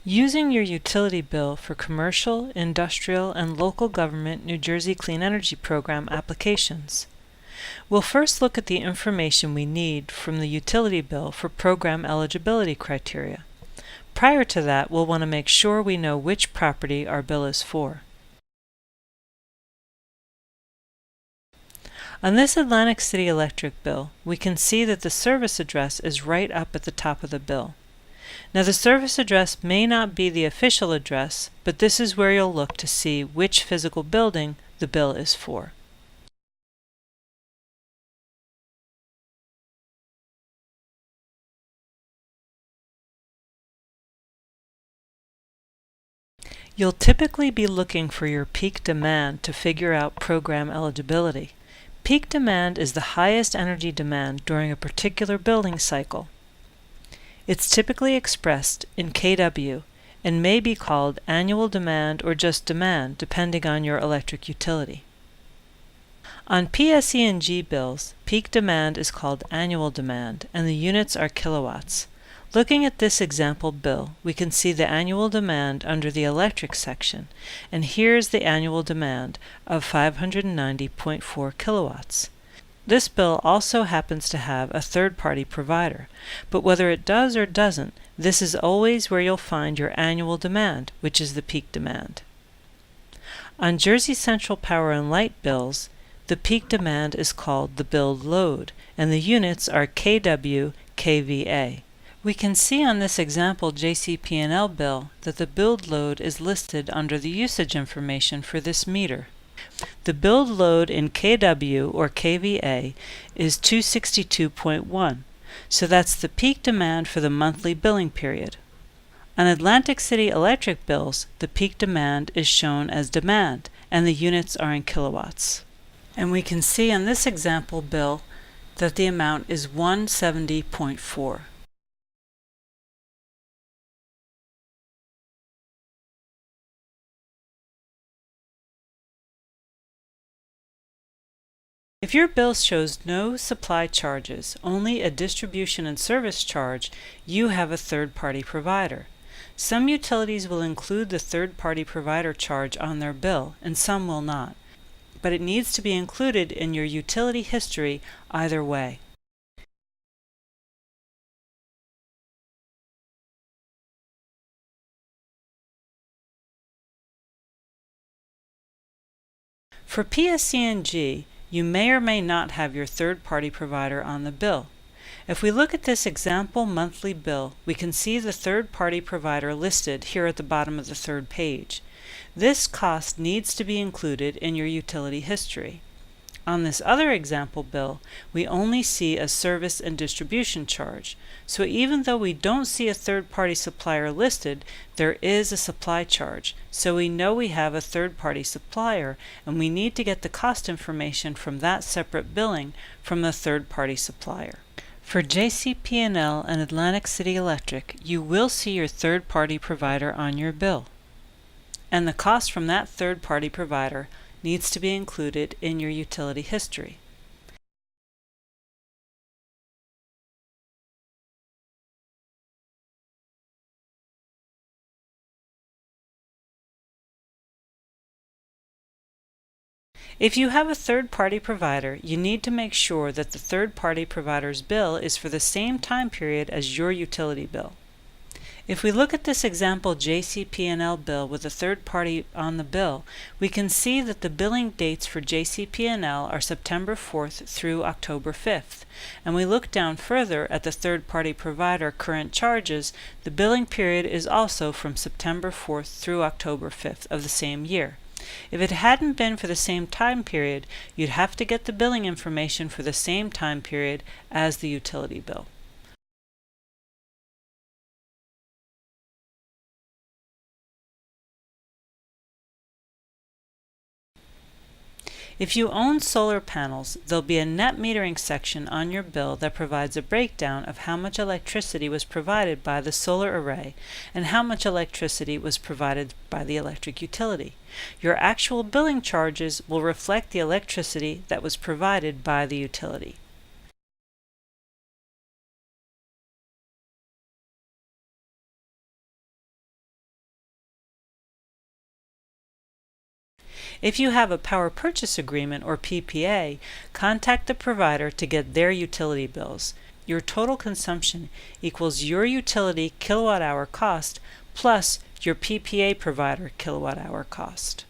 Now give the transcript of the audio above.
Using your utility bill for commercial, industrial, and local government New Jersey Clean Energy Program applications. We'll first look at the information we need from the utility bill for program eligibility criteria. Prior to that, we'll want to make sure we know which property our bill is for. On this Atlantic City Electric bill, we can see that the service address is right up at the top of the bill. Now, the service address may not be the official address, but this is where you'll look to see which physical building the bill is for. You'll typically be looking for your peak demand to figure out program eligibility. Peak demand is the highest energy demand during a particular billing cycle. It's typically expressed in kW and may be called annual demand or just demand depending on your electric utility. On PSE&G bills, peak demand is called annual demand and the units are kilowatts. Looking at this example bill, we can see the annual demand under the electric section, and here's the annual demand of 590.4 kilowatts. This bill also happens to have a third-party provider, but whether it does or doesn't, this is always where you'll find your annual demand, which is the peak demand. On Jersey Central Power and Light bills, the peak demand is called the billed load, and the units are kW kVA. We can see on this example JCP&L bill that the billed load is listed under the usage information for this meter. The billed load in kW or kVA is 262.1, so that's the peak demand for the monthly billing period. On Atlantic City Electric bills, the peak demand is shown as demand, and the units are in kilowatts. And we can see on this example bill that the amount is 170.4. If your bill shows no supply charges, only a distribution and service charge, you have a third-party provider. Some utilities will include the third-party provider charge on their bill, and some will not. But it needs to be included in your utility history either way. For PSE&G, you may or may not have your third-party provider on the bill. If we look at this example monthly bill, we can see the third-party provider listed here at the bottom of the third page. This cost needs to be included in your utility history. On this other example bill, we only see a service and distribution charge. So even though we don't see a third-party supplier listed, there is a supply charge. So we know we have a third-party supplier, and we need to get the cost information from that separate billing from the third-party supplier. For JCP&L and Atlantic City Electric, you will see your third-party provider on your bill. And the cost from that third-party provider needs to be included in your utility history. If you have a third-party provider, you need to make sure that the third-party provider's bill is for the same time period as your utility bill. If we look at this example JCP&L bill with a third party on the bill, we can see that the billing dates for JCP&L are September 4th through October 5th. And we look down further at the third party provider current charges, the billing period is also from September 4th through October 5th of the same year. If it hadn't been for the same time period, you'd have to get the billing information for the same time period as the utility bill. If you own solar panels, there'll be a net metering section on your bill that provides a breakdown of how much electricity was provided by the solar array and how much electricity was provided by the electric utility. Your actual billing charges will reflect the electricity that was provided by the utility. If you have a power purchase agreement or PPA, contact the provider to get their utility bills. Your total consumption equals your utility kilowatt hour cost plus your PPA provider kilowatt hour cost.